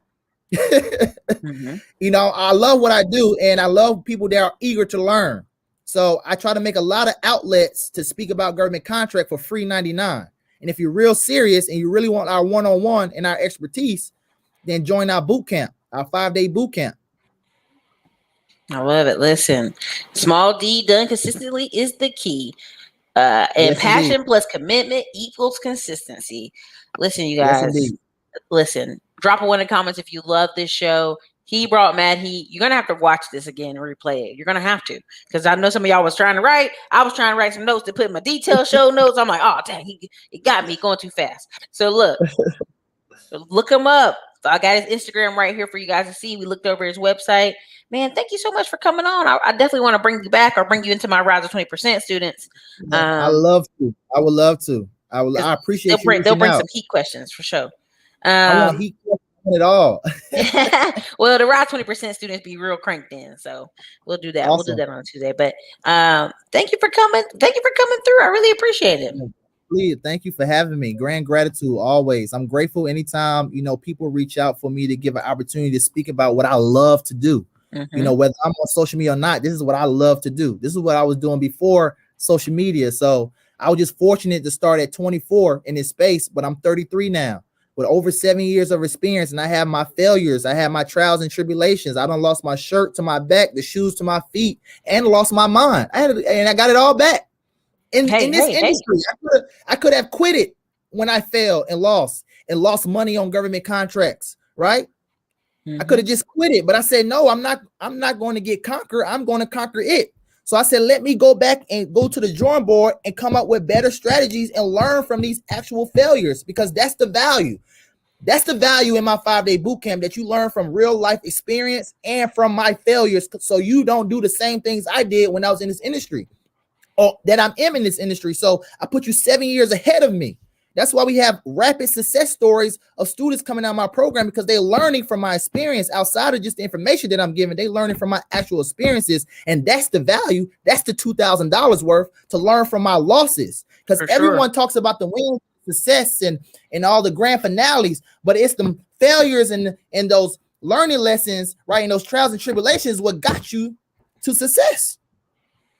You know, I love what I do, and I love people that are eager to learn. So I try to make a lot of outlets to speak about government contract for free 99. And if you're real serious and you really want our one-on-one and our expertise, then join our boot camp, our 5-day boot camp. I love it. Listen, small D done consistently is the key. And passion plus commitment equals consistency. Listen, you guys, listen, drop a one in the comments if you love this show. He brought mad heat. You're going to have to watch this again and replay it. You're going to have to, because I know some of y'all was trying to write. I was trying to write some notes to put in my detailed show notes. I'm like, oh, dang, he got me going too fast. So look him up. So I got his Instagram right here for you guys to see. We looked over his website. Man, thank you so much for coming on. I definitely want to bring you back or bring you into my Rise of 20% students. I love to. I would love to. I appreciate they'll bring some heat questions for sure. I want heat questions at all. Well, the Rise 20% students be real cranked in, so we'll do that. Awesome. We'll do that on Tuesday. But thank you for coming. Thank you for coming through. I really appreciate it. Please, thank you for having me. Grand gratitude always. I'm grateful anytime, you know, people reach out for me to give an opportunity to speak about what I love to do. You know, whether I'm on social media or not, this is what I love to do. This is what I was doing before social media. So I was just fortunate to start at 24 in this space, but I'm 33 now with over 7 years of experience. And I have my failures. I have my trials and tribulations. I done lost my shirt to my back, the shoes to my feet, and lost my mind. And I got it all back in this industry. I could have quit it when I failed and lost money on government contracts, right? I could have just quit it, but I said, no, I'm not going to get conquered. I'm going to conquer it. So I said, let me go back and go to the drawing board and come up with better strategies and learn from these actual failures, because that's the value. That's the value in my 5-day boot camp, that you learn from real life experience and from my failures, so you don't do the same things I did when I was in this industry, or that I'm in this industry. So I put you 7 years ahead of me. That's why we have rapid success stories of students coming out of my program, because they're learning from my experience outside of just the information that I'm giving. They're learning from my actual experiences. And that's the value. That's the $2,000 worth to learn from my losses. Because everyone talks about the win, success, and all the grand finales, but it's the failures and those learning lessons, right? And those trials and tribulations, what got you to success.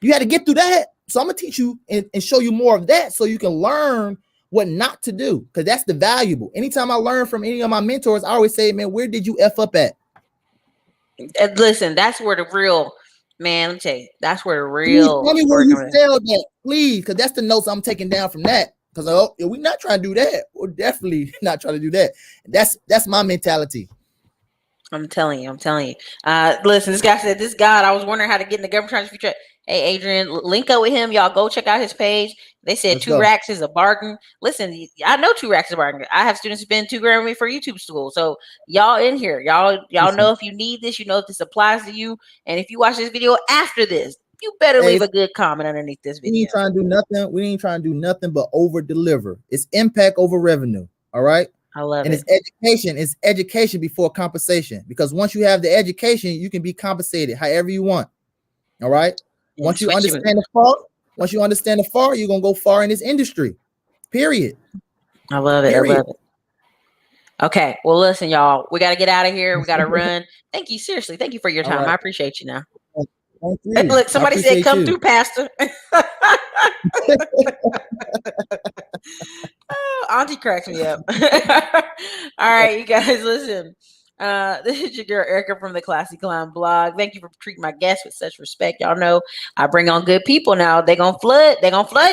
You had to get through that. So I'm going to teach you and show you more of that, so you can learn what not to do, because that's the valuable. Anytime I learn from any of my mentors, I always say, man, where did you F up at? Listen, that's where the real, man, let me tell you, that's where the real. Please tell me where you failed at, please, because that's the notes I'm taking down from that. Because we're not trying to do that. We're definitely not trying to do that. That's my mentality. I'm telling you. Listen, this guy said, this God, I was wondering how to get in the government transfer. Hey, Adrian, link up with him. Y'all go check out his page. They said Let's 2 go. Racks is a bargain. Listen, I know 2 racks is a bargain. I have students spend $2 grand with me for YouTube school. So y'all in here, y'all know if you need this, you know if this applies to you. And if you watch this video after this, you better leave a good comment underneath this video. We ain't trying to do nothing but over deliver. It's impact over revenue. All right. I love And it. it's education before compensation, because once you have the education, you can be compensated however you want. All right. And Once you switching. understand the far, you're gonna go far in this industry. Period. I love it. I Period. love it. Okay. Well, listen, y'all, we got to get out of here. We got to run. Thank you. Seriously. Thank you for your All time. right. I appreciate you now. Thank you. Look, I somebody said, appreciate come you. through, Pastor. Oh, Auntie cracks me up. All right, you guys, listen. This is your girl Ericka from the Classy Clown blog. Thank you for treating my guests with such respect. Y'all know I bring on good people now. They're gonna flood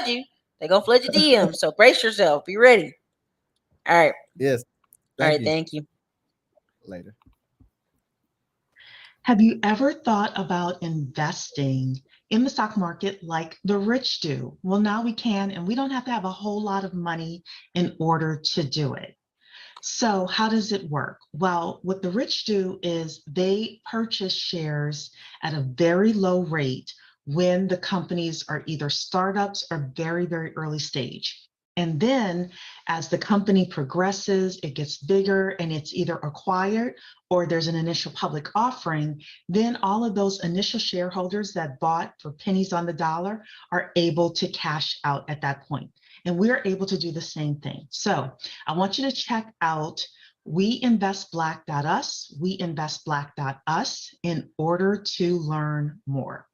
you. They're gonna flood your DMs. So brace yourself. Be ready. All right. Yes. All Thank right, you. thank you. Later. Have you ever thought about investing in the stock market like the rich do? Well, now we can, and we don't have to have a whole lot of money in order to do it. So, how does it work? Well, what the rich do is they purchase shares at a very low rate when the companies are either startups or very, very early stage. And then as the company progresses, it gets bigger and it's either acquired or there's an initial public offering, then all of those initial shareholders that bought for pennies on the dollar are able to cash out at that point. And we're able to do the same thing. So I want you to check out weinvestblack.us, weinvestblack.us in order to learn more.